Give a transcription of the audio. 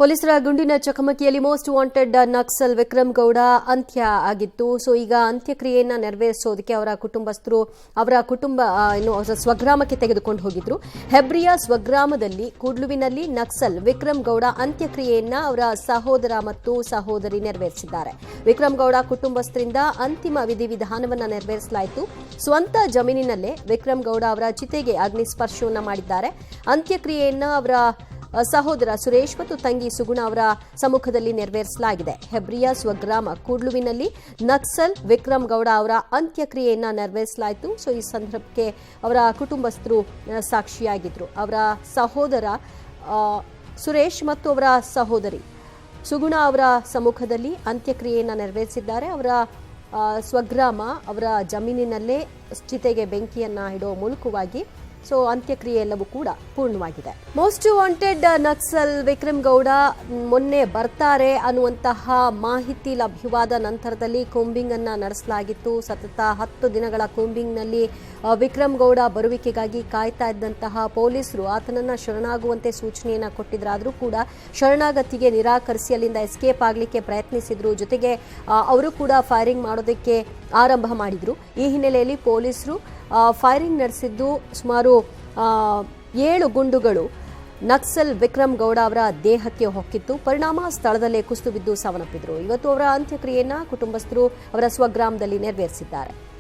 ಪೊಲೀಸರ ಗುಂಡಿನ ಚಕಮಕಿಯಲ್ಲಿ ಮೋಸ್ಟ್ ವಾಂಟೆಡ್ ನಕ್ಸಲ್ ವಿಕ್ರಮ್ ಗೌಡ ಅಂತ್ಯ ಆಗಿತ್ತು. ಸೊ ಈಗ ಅಂತ್ಯಕ್ರಿಯೆಯನ್ನು ನೆರವೇರಿಸೋದಕ್ಕೆ ಅವರ ಕುಟುಂಬಸ್ಥರು ಅವರ ಸ್ವಗ್ರಾಮಕ್ಕೆ ತೆಗೆದುಕೊಂಡು ಹೋಗಿದ್ರು. ಹೆಬ್ರಿಯ ಸ್ವಗ್ರಾಮದಲ್ಲಿ ಕೂಡ್ಲುವಿನಲ್ಲಿ ನಕ್ಸಲ್ ವಿಕ್ರಮ್ ಗೌಡ ಅಂತ್ಯಕ್ರಿಯೆಯನ್ನ ಅವರ ಸಹೋದರ ಮತ್ತು ಸಹೋದರಿ ನೆರವೇರಿಸಿದ್ದಾರೆ. ವಿಕ್ರಮ್ ಗೌಡ ಕುಟುಂಬಸ್ಥರಿಂದ ಅಂತಿಮ ವಿಧಿವಿಧಾನವನ್ನು ನೆರವೇರಿಸಲಾಯಿತು. ಸ್ವಂತ ಜಮೀನಿನಲ್ಲೇ ವಿಕ್ರಮ್ ಗೌಡ ಅವರ ಚಿತೆಗೆ ಅಗ್ನಿ ಸ್ಪರ್ಶವನ್ನು ಮಾಡಿದ್ದಾರೆ. ಅಂತ್ಯಕ್ರಿಯೆಯನ್ನ ಅವರ ಸಹೋದರ ಸುರೇಶ್ ಮತ್ತು ತಂಗಿ ಸುಗುಣ ಅವರ ಸಮ್ಮುಖದಲ್ಲಿ ನೆರವೇರಿಸಲಾಗಿದೆ. ಹೆಬ್ರಿಯ ಸ್ವಗ್ರಾಮ ಕೂಡ್ಲುವಿನಲ್ಲಿ ನಕ್ಸಲ್ ವಿಕ್ರಮ್ ಗೌಡ ಅವರ ಅಂತ್ಯಕ್ರಿಯೆಯನ್ನ ನೆರವೇರಿಸಲಾಯಿತು. ಸೊ ಈ ಸಂದರ್ಭಕ್ಕೆ ಅವರ ಕುಟುಂಬಸ್ಥರು ಸಾಕ್ಷಿಯಾಗಿದ್ರು. ಅವರ ಸಹೋದರ ಸುರೇಶ್ ಮತ್ತು ಅವರ ಸಹೋದರಿ ಸುಗುಣ ಅವರ ಸಮ್ಮುಖದಲ್ಲಿ ಅಂತ್ಯಕ್ರಿಯೆಯನ್ನ ನೆರವೇರಿಸಿದ್ದಾರೆ. ಅವರ ಸ್ವಗ್ರಾಮ ಅವರ ಜಮೀನಿನಲ್ಲೇ ಚಿತೆಗೆ ಬೆಂಕಿಯನ್ನ ಇಡುವ ಮೂಲಕವಾಗಿ ಸೊ ಅಂತ್ಯಕ್ರಿಯೆ ಎಲ್ಲವೂ ಕೂಡ ಪೂರ್ಣವಾಗಿದೆ. ಮೋಸ್ಟ್ ವಾಂಟೆಡ್ ನಕ್ಸಲ್ ವಿಕ್ರಮ್ ಗೌಡ ಮೊನ್ನೆ ಬರ್ತಾರೆ ಅನ್ನುವಂತಹ ಮಾಹಿತಿ ಲಭ್ಯವಾದ ನಂತರದಲ್ಲಿ ಕೂಂಬಿಂಗ್ ಅನ್ನ ನಡೆಸಲಾಗಿತ್ತು. ಸತತ 10 ದಿನಗಳ ಕೂಂಬಿಂಗ್ನಲ್ಲಿ ವಿಕ್ರಮ್ ಗೌಡ ಬರುವಿಕೆಗಾಗಿ ಕಾಯ್ತಾ ಇದ್ದಂತಹ ಪೊಲೀಸರು ಆತನನ್ನ ಶರಣಾಗುವಂತೆ ಸೂಚನೆಯನ್ನ ಕೊಟ್ಟಿದ್ರಾದರೂ ಕೂಡ ಶರಣಾಗತಿಗೆ ನಿರಾಕರಿಸಿ ಅಲ್ಲಿಂದ ಎಸ್ಕೇಪ್ ಆಗಲಿಕ್ಕೆ ಪ್ರಯತ್ನಿಸಿದ್ರು. ಜೊತೆಗೆ ಅವರು ಕೂಡ ಫೈರಿಂಗ್ ಮಾಡೋದಕ್ಕೆ ಆರಂಭ ಮಾಡಿದ್ರು. ಈ ಹಿನ್ನೆಲೆಯಲ್ಲಿ ಪೊಲೀಸರು ಫೈರಿಂಗ್ ನಡೆಸಿದ್ದು ಸುಮಾರು 7 ಗುಂಡುಗಳು ನಕ್ಸಲ್ ವಿಕ್ರಮ್ ಗೌಡ ಅವರ ದೇಹಕ್ಕೆ ಹೊಕ್ಕಿತ್ತು. ಪರಿಣಾಮ ಸ್ಥಳದಲ್ಲೇ ಕುಸಿದು ಬಿದ್ದು ಸಾವನ್ನಪ್ಪಿದ್ರು. ಇವತ್ತು ಅವರ ಅಂತ್ಯಕ್ರಿಯೆಯನ್ನ ಕುಟುಂಬಸ್ಥರು ಅವರ ಸ್ವಗ್ರಾಮದಲ್ಲಿ ನೆರವೇರಿಸಿದ್ದಾರೆ.